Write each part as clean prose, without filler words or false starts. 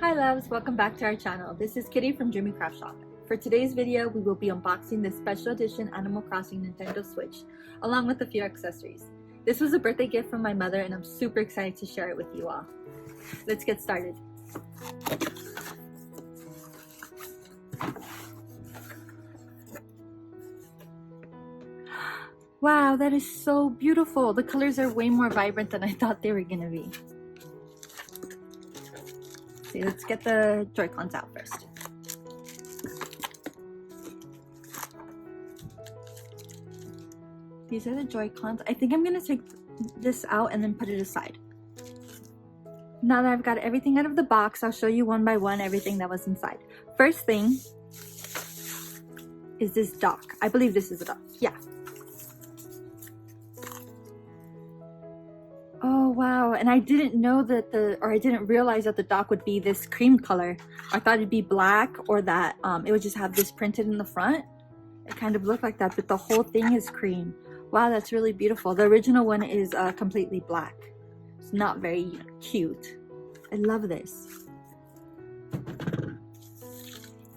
Hi loves, welcome back to our channel. This is Kitty from DreamyCraftShop. For today's video, we will be unboxing this special edition Animal Crossing Nintendo Switch, along with a few accessories. This was a birthday gift from my mother and I'm super excited to share it with you all. Let's get started. Wow, that is so beautiful. The colors are way more vibrant than I thought they were gonna be. See, let's get the Joy-Cons out first. These are the Joy-Cons. I think I'm gonna take this out and then put it aside. Now that I've got everything out of the box, I'll show you one by one everything that was inside. First thing is this dock. I believe this is a dock. Yeah. Oh wow, and I didn't know that I didn't realize that the dock would be this cream color. I thought it'd be black, or that it would just have this printed in the front. It kind of looked like that, but the whole thing is cream. Wow, that's really beautiful. The original one is completely black. It's not very cute. I love this.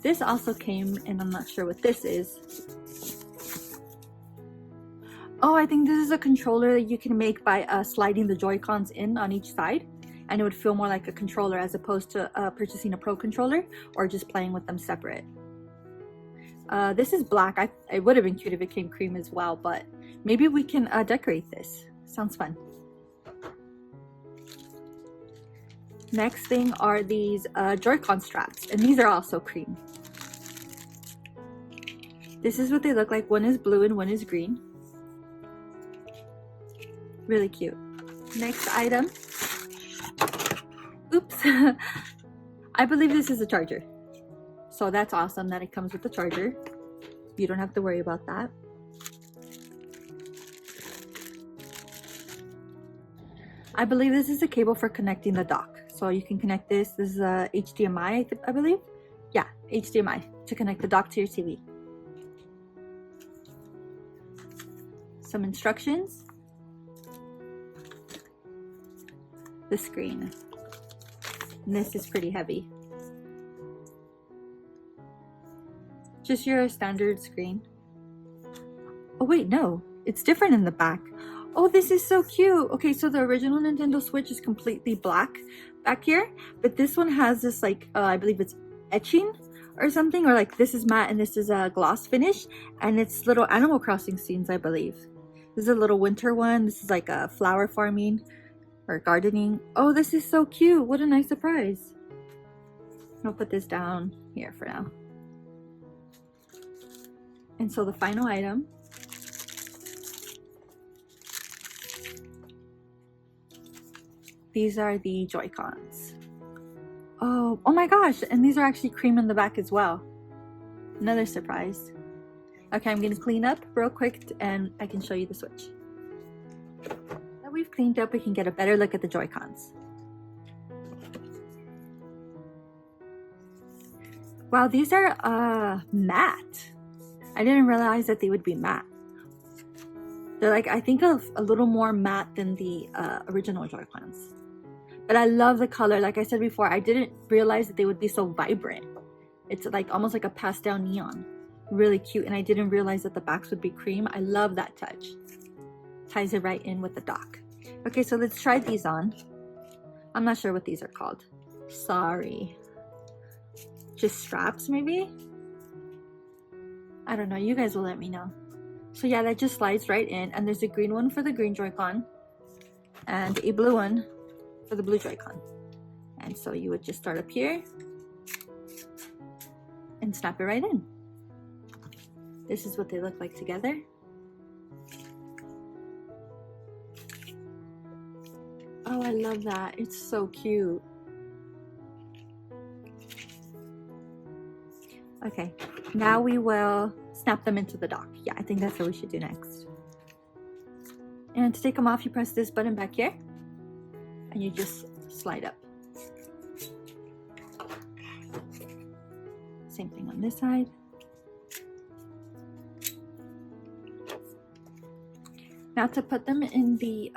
This also came, and I'm not sure what this is. Oh, I think this is a controller that you can make by sliding the Joy-Cons in on each side, and it would feel more like a controller as opposed to purchasing a Pro controller or just playing with them separate. This is black. It would have been cute if it came cream as well, but maybe we can decorate this. Sounds fun. Next thing are these Joy-Con straps, and these are also cream. This is what they look like. One is blue and one is green. Really cute. Next item. Oops. I believe this is a charger. So that's awesome that it comes with the charger. You don't have to worry about that. I believe this is a cable for connecting the dock. So you can connect this. This is a HDMI, I believe. Yeah, HDMI to connect the dock to your TV. Some instructions. The screen. And this is pretty heavy. Just your standard screen. Oh wait, no, it's different in the back. Oh, this is so cute. Okay, so the original Nintendo Switch is completely black back here, but this one has this like I believe it's etching or something, or like this is matte and this is a gloss finish, and it's little Animal Crossing scenes, I believe. This is a little winter one. This is like a flower farming or gardening. Oh, this is so cute. What a nice surprise. I'll put this down here for now. And so the final item these are the Joy-Cons. Oh my gosh, and these are actually cream in the back as well. Another surprise. Okay, I'm gonna clean up real quick and I can show you the Switch. Now we've cleaned up, we can get a better look at the Joy-Cons. Wow, these are matte. I didn't realize that they would be matte. They're like, I think of a little more matte than the original Joy-Cons. But I love the color. Like I said before, I didn't realize that they would be so vibrant. It's like almost like a pastel neon. Really cute. And I didn't realize that the backs would be cream. I love that touch. Ties it right in with the dock. Okay, so let's try these on. I'm not sure what these are called. Sorry. Just straps maybe? I don't know. You guys will let me know. So yeah, that just slides right in. And there's a green one for the green Joy-Con. And a blue one for the blue Joy-Con. And so you would just start up here. And snap it right in. This is what they look like together. Oh, I love that. It's so cute. Okay, now we will snap them into the dock. Yeah, I think that's what we should do next. And to take them off, you press this button back here. And you just slide up. Same thing on this side. Now to put them in the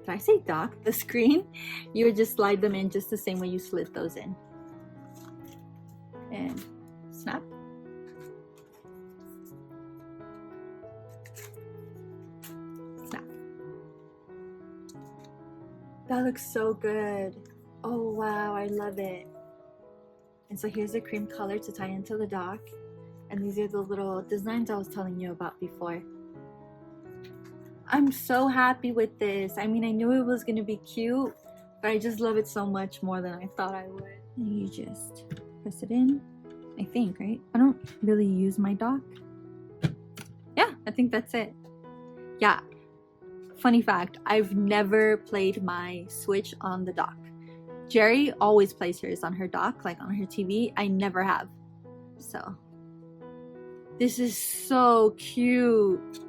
did I say dock? The screen. You would just slide them in just the same way you slid those in. And snap. Snap. That looks so good. Oh wow, I love it. And so here's the cream color to tie into the dock. And these are the little designs I was telling you about before. I'm so happy with this. I mean, I knew it was gonna be cute, but I just love it so much more than I thought I would. And you just press it in, I think, right? I don't really use my dock. Yeah, I think that's it. Yeah, funny fact, I've never played my Switch on the dock. Jerry always plays hers on her dock, like on her TV. I never have. So, this is so cute.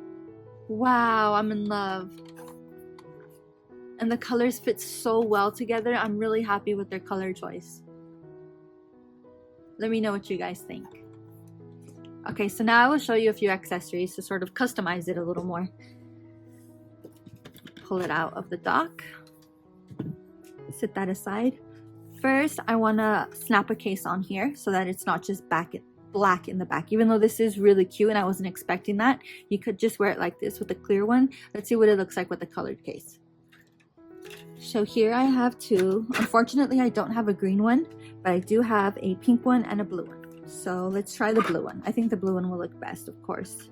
Wow, I'm in love. And the colors fit so well together. I'm really happy with their color choice. Let me know what you guys think. Okay, so now I will show you a few accessories to sort of customize it a little more. Pull it out of the dock. Set that aside. First, I want to snap a case on here so that it's not just black in the back. Even though this is really cute and I wasn't expecting that, you could just wear it like this with a clear one. Let's see what it looks like with a colored case. So here I have two. Unfortunately, I don't have a green one, but I do have a pink one and a blue one. So let's try the blue one. I think the blue one will look best, of course.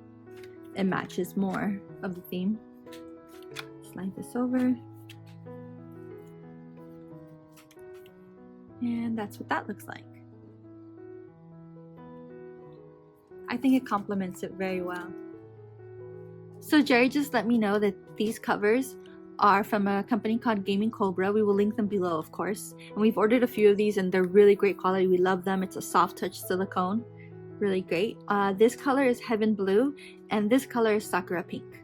It matches more of the theme. Slide this over. And that's what that looks like. I think it complements it very well. So Jerry just let me know that these covers are from a company called Gaming Cobra. We will link them below, of course. And we've ordered a few of these and they're really great quality. We love them. It's a soft touch silicone. Really great. This color is Heaven Blue and this color is Sakura Pink.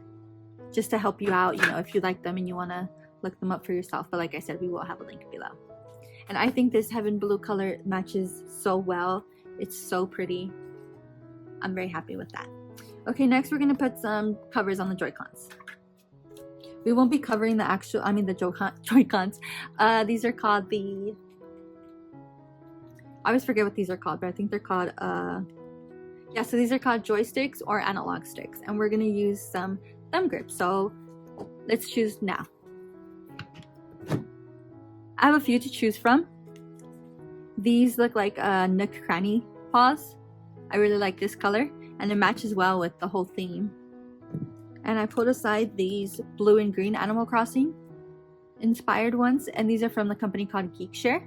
Just to help you out, you know, if you like them and you want to look them up for yourself. But like I said, we will have a link below. And I think this Heaven Blue color matches so well. It's so pretty. I'm very happy with that. Okay, next we're gonna put some covers on the Joy-Cons. We won't be covering the Joy-Cons. These are called the, I always forget what these are called, but I think they're called, yeah, so these are called joysticks or analog sticks. And we're gonna use some thumb grips. So let's choose now. I have a few to choose from. These look like nook cranny paws. I really like this color and it matches well with the whole theme. And I pulled aside these blue and green Animal Crossing inspired ones, and these are from the company called Geekshare.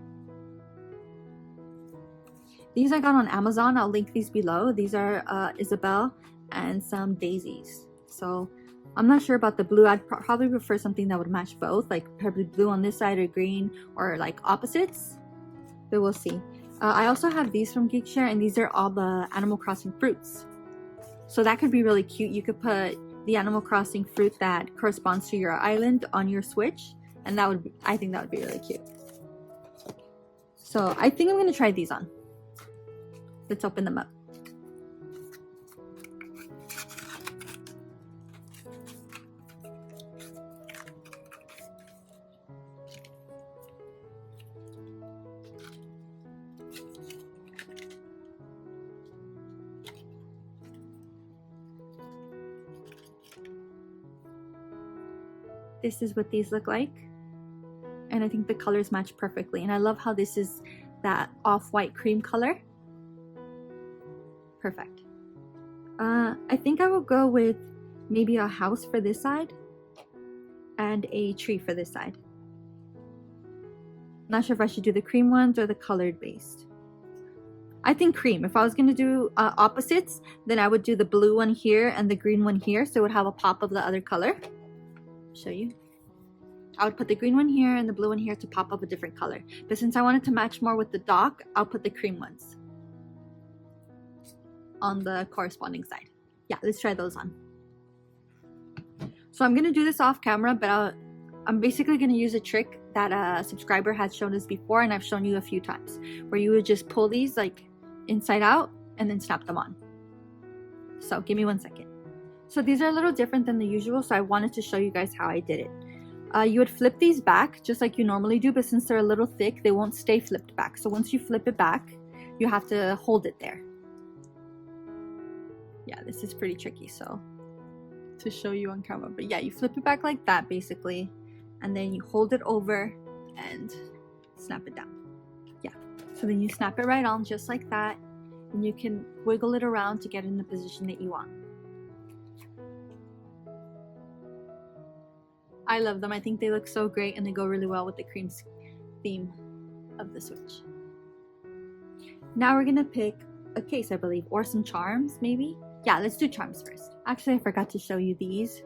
These I got on Amazon. I'll link these below. These are Isabelle and some daisies. So I'm not sure about the blue. I'd probably prefer something that would match both, like probably blue on this side or green, or like opposites, but we'll see. I also have these from Geekshare, and these are all the Animal Crossing fruits. So that could be really cute. You could put the Animal Crossing fruit that corresponds to your island on your Switch, and that would be, I think that would be really cute. So I think I'm going to try these on. Let's open them up. This is what these look like, and I think the colors match perfectly, and I love how this is that off-white cream color. Perfect. I think I will go with maybe a house for this side and a tree for this side. Not sure if I should do the cream ones or the colored based. I think cream. If I was going to do opposites, then I would do the blue one here and the green one here, so it would have a pop of the other color. Show you. I would put the green one here and the blue one here to pop up a different color. But since I wanted to match more with the dock, I'll put the cream ones on the corresponding side. Yeah, let's try those on. So I'm going to do this off camera, but I'm basically going to use a trick that a subscriber has shown us before, and I've shown you a few times, where you would just pull these like inside out and then snap them on. So give me 1 second. So these are a little different than the usual, so I wanted to show you guys how I did it. you would flip these back just like you normally do, but since they're a little thick, they won't stay flipped back. So once you flip it back, you have to hold it there. Yeah, this is pretty tricky, so to show you on camera, but yeah, you flip it back like that basically, and then you hold it over and snap it down. Yeah, so then you snap it right on just like that, and you can wiggle it around to get in the position that you want. I love them. I think they look so great and they go really well with the cream theme of the Switch. Now we're gonna pick a case, I believe, or some charms maybe. Yeah, let's do charms first. Actually, I forgot to show you these.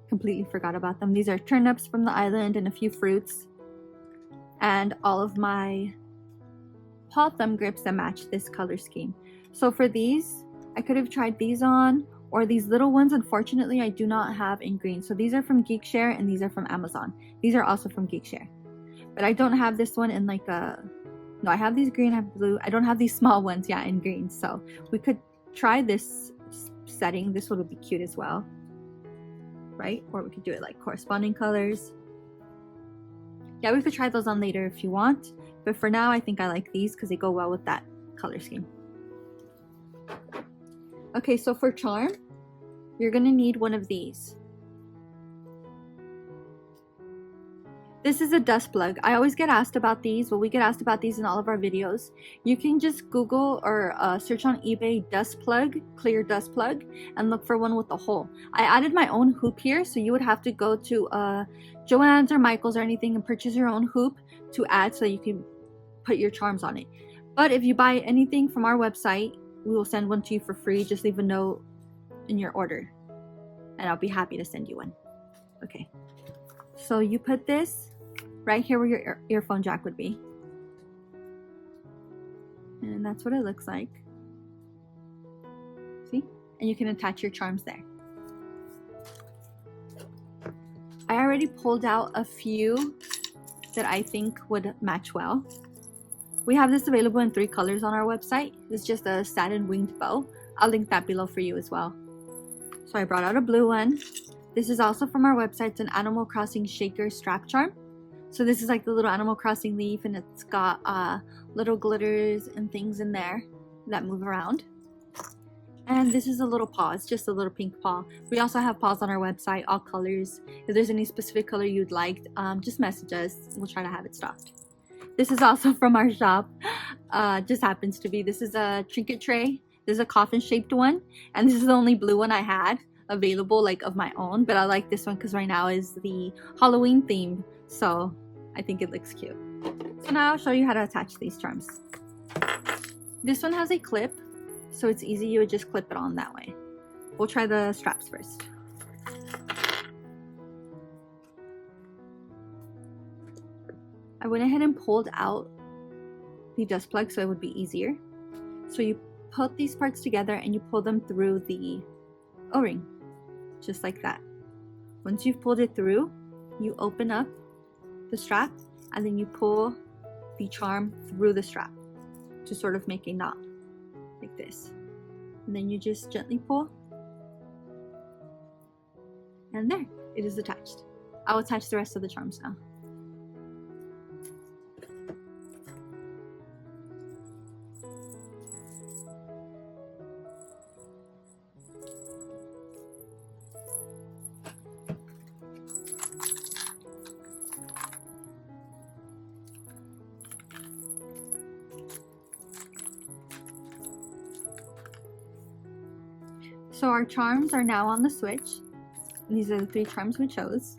Completely forgot about them. These are turnips from the island and a few fruits. And all of my paw thumb grips that match this color scheme. So for these, I could have tried these on, or these little ones. Unfortunately, I do not have in green. So these are from Geekshare and these are from Amazon. These are also from Geekshare. But I don't have this one in like a... No, I have these green, I have blue. I don't have these small ones, yeah, in green. So we could try this setting. This one would be cute as well, right? Or we could do it like corresponding colors. Yeah, we could try those on later if you want. But for now, I think I like these because they go well with that color scheme. Okay, so for charm, you're gonna need one of these. This is a dust plug. I always get asked about these. Well, we get asked about these in all of our videos. You can just Google or search on eBay dust plug, clear dust plug, and look for one with a hole. I added my own hoop here, so you would have to go to Joann's or Michael's or anything and purchase your own hoop to add so you can put your charms on it. But if you buy anything from our website, we will send one to you for free. Just leave a note in your order and I'll be happy to send you one. Okay, so you put this right here where your earphone jack would be. And that's what it looks like. See? And you can attach your charms there. I already pulled out a few that I think would match well. We have this available in 3 colors on our website. It's just a satin winged bow. I'll link that below for you as well. So I brought out a blue one. This is also from our website. It's an Animal Crossing shaker strap charm. So this is like the little Animal Crossing leaf, and it's got little glitters and things in there that move around. And this is a little paw. It's just a little pink paw. We also have paws on our website, all colors. If there's any specific color you'd like, just message us. We'll try to have it stocked. This is also from our shop. Just happens to be. This is a trinket tray. This is a coffin shaped one. And this is the only blue one I had available, like of my own. But I like this one because right now is the Halloween theme. So I think it looks cute. So now I'll show you how to attach these charms. This one has a clip, so it's easy. You would just clip it on that way. We'll try the straps first. I went ahead and pulled out the dust plug so it would be easier. So you put these parts together and you pull them through the O-ring, just like that. Once you've pulled it through, you open up the strap and then you pull the charm through the strap to sort of make a knot like this, and then you just gently pull, and there it is attached. I'll attach the rest of the charms now. So our charms are now on the Switch. These are the 3 charms we chose.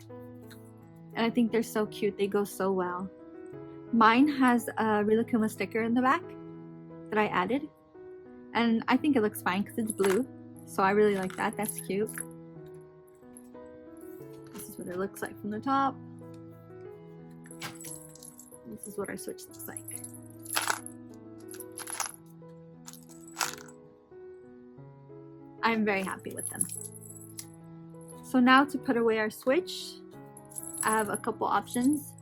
And I think they're so cute. They go so well. Mine has a Rilakkuma sticker in the back that I added. And I think it looks fine because it's blue. So I really like that. That's cute. This is what it looks like from the top. This is what our Switch looks like. I'm very happy with them. So now to put away our Switch, I have a couple options.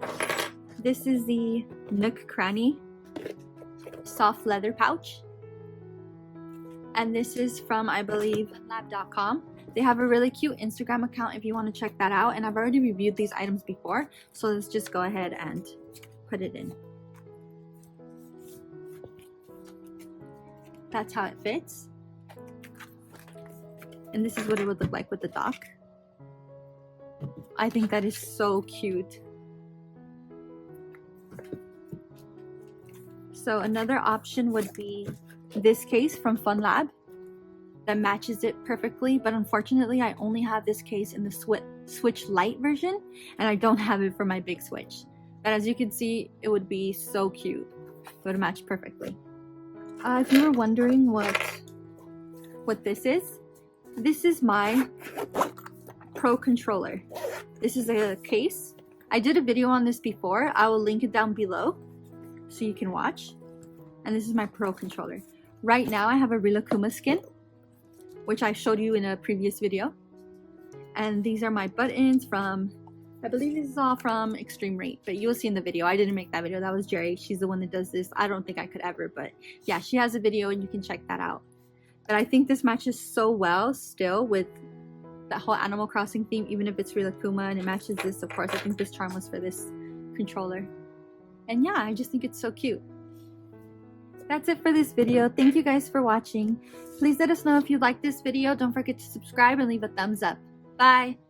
This is the Nook Cranny soft leather pouch. And this is from, I believe, lab.com. They have a really cute Instagram account if you want to check that out, and I've already reviewed these items before, so let's just go ahead and put it in. That's how it fits, and this is what it would look like with the dock. I think that is so cute. So another option would be this case from FunLab that matches it perfectly, but unfortunately I only have this case in the Switch Lite version, and I don't have it for my big Switch. But as you can see, it would be so cute. It would match perfectly. If you were wondering what this is my Pro controller. This is a case. I did a video on this before. I will link it down below so you can watch. And this is my Pro controller. Right now I have a Rilakkuma skin, which I showed you in a previous video. And these are my buttons from, I believe this is all from Extreme Rate, but you will see in the video. I didn't make that video, that was Jerry. She's the one that does this. I don't think I could ever, but yeah, she has a video and you can check that out. But I think this matches so well still with that whole Animal Crossing theme, even if it's Rilakkuma, and it matches this, of course. I think this charm was for this controller. And yeah, I just think it's so cute. That's it for this video. Thank you guys for watching. Please let us know if you liked this video. Don't forget to subscribe and leave a thumbs up. Bye!